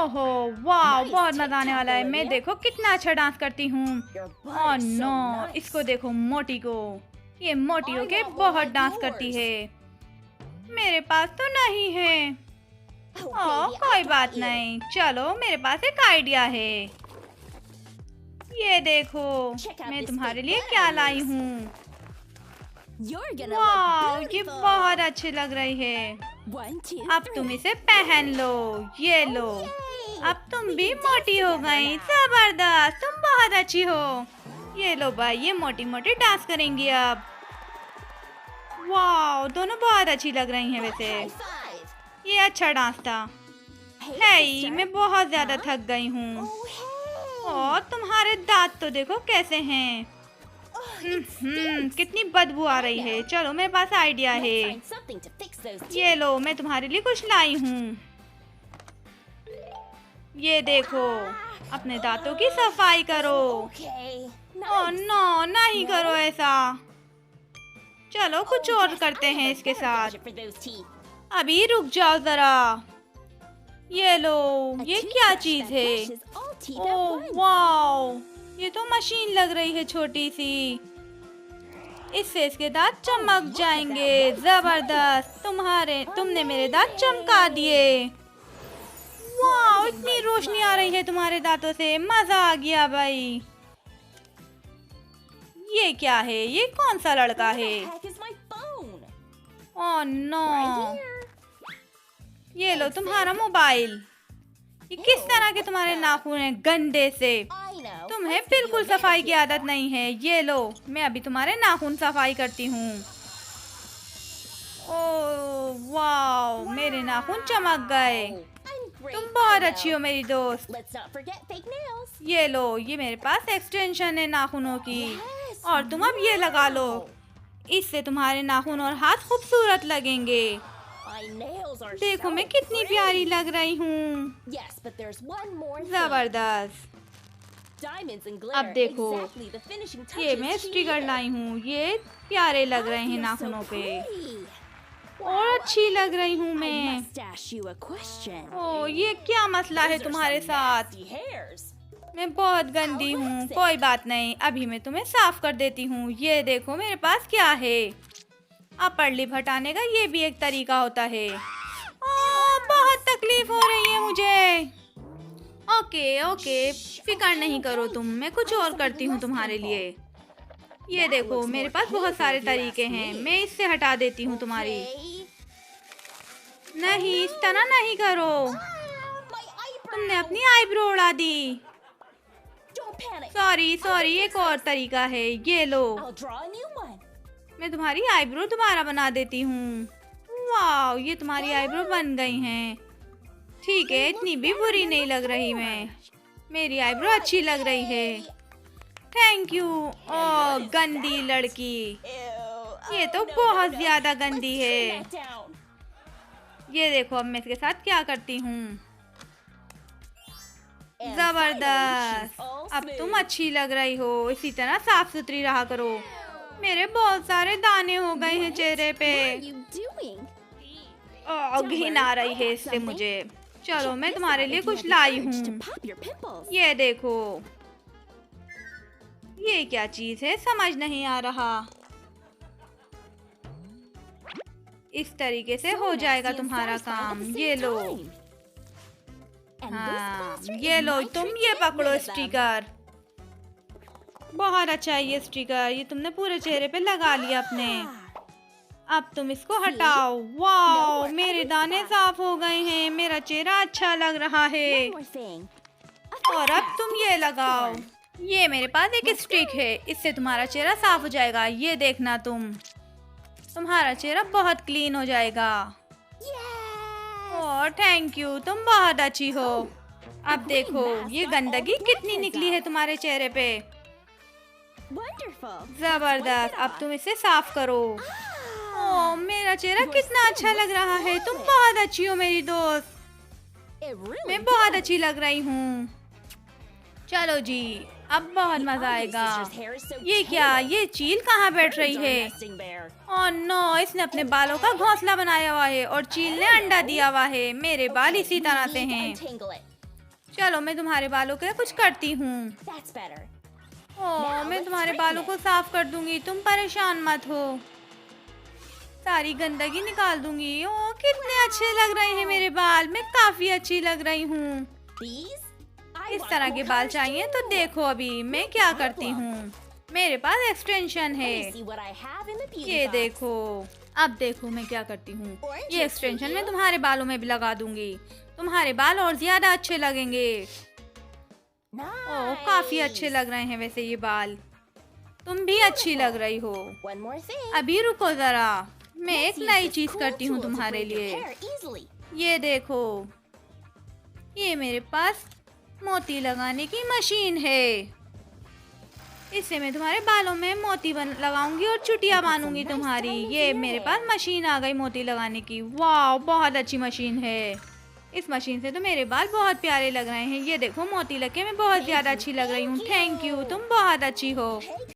ओहो वाह, बहुत मजा आने वाला है। मैं देखो कितना अच्छा डांस करती हूँ। ओह नो, इसको देखो मोटी को। ये मोटी होके बहुत डांस करती है। मेरे पास तो नहीं है। ओह कोई बात नहीं, चलो मेरे पास एक आइडिया है। ये देखो मैं तुम्हारे लिए क्या लाई हूँ। वाह, ये बहुत अच्छी लग रही है। अब तुम इसे पहन लो। ये लो, अब तुम भी मोटी हो गई। जबरदस्त, तुम बहुत अच्छी हो। ये लो भाई, ये मोटी मोटी डांस करेंगी अब। वाह, दोनों बहुत अच्छी लग रही हैं वैसे। ये अच्छा डांस था। है, मैं बहुत ज्यादा थक गई हूँ। और तुम्हारे दांत तो देखो कैसे हैं। कितनी बदबू आ रही है। चलो मेरे पास आइडिया है। ये लो, मैं तुम्हारे लिए कुछ लाई हूँ। ये देखो, अपने दांतों की सफाई करो। ओह नो, नहीं करो ऐसा। चलो कुछ और करते हैं इसके साथ। अभी रुक जाओ जरा। ये लो, ये क्या चीज है। ओह वाओ, ये तो मशीन लग रही है छोटी सी। इससे इसके दांत चमक जाएंगे। जबरदस्त, तुमने मेरे दांत चमका दिए। वाह, इतनी रोशनी आ रही है तुम्हारे दांतों से। मजा आ गया भाई। ये क्या है, ये कौन सा लड़का है। ओह नो, ये लो तुम्हारा मोबाइल। ये किस तरह के तुम्हारे नाखून हैं, गंदे से। तुम्हें बिल्कुल सफाई की आदत नहीं है। ये लो, मैं अभी तुम्हारे नाखून सफाई करती हूँ। ओह वाह, मेरे नाखून चमक गए। तुम बहुत अच्छी हो मेरी दोस्त। ये लो, ये मेरे पास एक्सटेंशन है नाखूनों की। और तुम अब ये लगा लो। इससे तुम्हारे नाखून और हाथ खूबसूरत लगेंगे। देखो मैं कितनी प्यारी लग रही हूँ। जबरदस्त। अब देखो, ये मैं स्टिकर लाई हूँ। ये प्यारे लग रहे हैं नाखूनों पे। और अच्छी लग रही हूँ मैं। ओह, ये क्या मसला है तुम्हारे साथ। मैं बहुत गंदी हूँ। कोई बात नहीं, अभी मैं तुम्हें साफ कर देती हूँ। ये देखो मेरे पास क्या है। अपर लिप हटाने का ये भी एक तरीका होता है। बहुत तकलीफ हो रही है मुझे। ओके ओके, फिक्र नहीं करो तुम, मैं कुछ और करती हूँ तुम्हारे लिए। ये देखो मेरे पास बहुत सारे तरीके हैं। मैं इससे हटा देती हूँ तुम्हारी। नहीं, इस तरह नहीं करो। तुमने अपनी आईब्रो उड़ा दी। सॉरी सॉरी, एक और तरीका है। ये लो, मैं तुम्हारी आईब्रो दोबारा बना देती हूँ। वाह, ये तुम्हारी आईब्रो बन गई हैं। ठीक है, इतनी भी बुरी नहीं लग रही मैं। मेरी आईब्रो अच्छी लग रही है। Thank you. ओह गंदी लड़की, ये तो बहुत ज्यादा गंदी है। ये देखो, अब मैं इसके साथ क्या करती हूँ। जबरदस्त, अब तुम अच्छी लग रही हो। इसी तरह साफ सुथरी रहा करो। मेरे बहुत सारे दाने हो गए हैं चेहरे पे। घिन आ रही है इससे मुझे। चलो मैं तुम्हारे लिए कुछ लाई हूँ। ये देखो, ये क्या चीज है, समझ नहीं आ रहा। इस तरीके से हो जाएगा तुम्हारा काम। ये लो। हाँ, ये लो, तुम ये पकड़ो स्टिकर। बहुत अच्छा है ये स्टिकर। ये तुमने पूरे चेहरे पे लगा लिया अपने। अब तुम इसको हटाओ। वाह, मेरे दाने साफ हो गए हैं। मेरा चेहरा अच्छा लग रहा है। और अब तुम ये लगाओ। ये मेरे पास एक स्टिक है, इससे तुम्हारा चेहरा साफ हो जाएगा। ये देखना, तुम्हारा चेहरा बहुत क्लीन हो जाएगा। ओह थैंक यू, तुम बहुत अच्छी हो। अब देखो, ये गंदगी कितनी निकली है तुम्हारे चेहरे पे। जबरदस्त, अब तुम इसे साफ करो। ओह, मेरा चेहरा कितना अच्छा लग रहा है। तुम बहुत अच्छी हो मेरी दोस्त। मैं बहुत अच्छी लग रही हूँ। चलो जी, अब बहुत मजा आएगा। ये क्या, ये चील कहाँ बैठ रही है। ओह नो, इसने अपने बालों का घोंसला बनाया हुआ है और चील ने अंडा दिया हुआ है। मेरे बाल इसी तरह से हैं। चलो मैं तुम्हारे बालों का कुछ करती हूँ। ओह, मैं तुम्हारे बालों को साफ कर दूंगी, तुम परेशान मत हो। सारी गंदगी निकाल दूंगी। ओह, कितने अच्छे लग रहे हैं मेरे बाल, मैं काफी अच्छी लग रही हूँ। इस तरह के बाल चाहिए तो देखो अभी मैं क्या करती हूँ। मेरे पास एक्सटेंशन है, ये देखो। अब देखो मैं क्या करती हूँ। ये एक्सटेंशन मैं तुम्हारे बालों में भी लगा दूंगी, तुम्हारे बाल और ज्यादा अच्छे लगेंगे। ओह, काफी अच्छे लग रहे हैं वैसे ये बाल, तुम भी अच्छी लग रही हो। अभी रुको जरा, मैं एक नई चीज करती हूँ तुम्हारे लिए। ये देखो, ये मेरे पास मोती लगाने की मशीन है। इससे मैं तुम्हारे बालों में मोती लगाऊंगी और चुटिया बांधूंगी तुम्हारी। ये मेरे पास मशीन आ गई मोती लगाने की। वाह, बहुत अच्छी मशीन है। इस मशीन से तो मेरे बाल बहुत प्यारे लग रहे हैं। ये देखो मोती लगे, मैं बहुत ज्यादा अच्छी लग रही हूँ। थैंक यू, तुम बहुत अच्छी हो।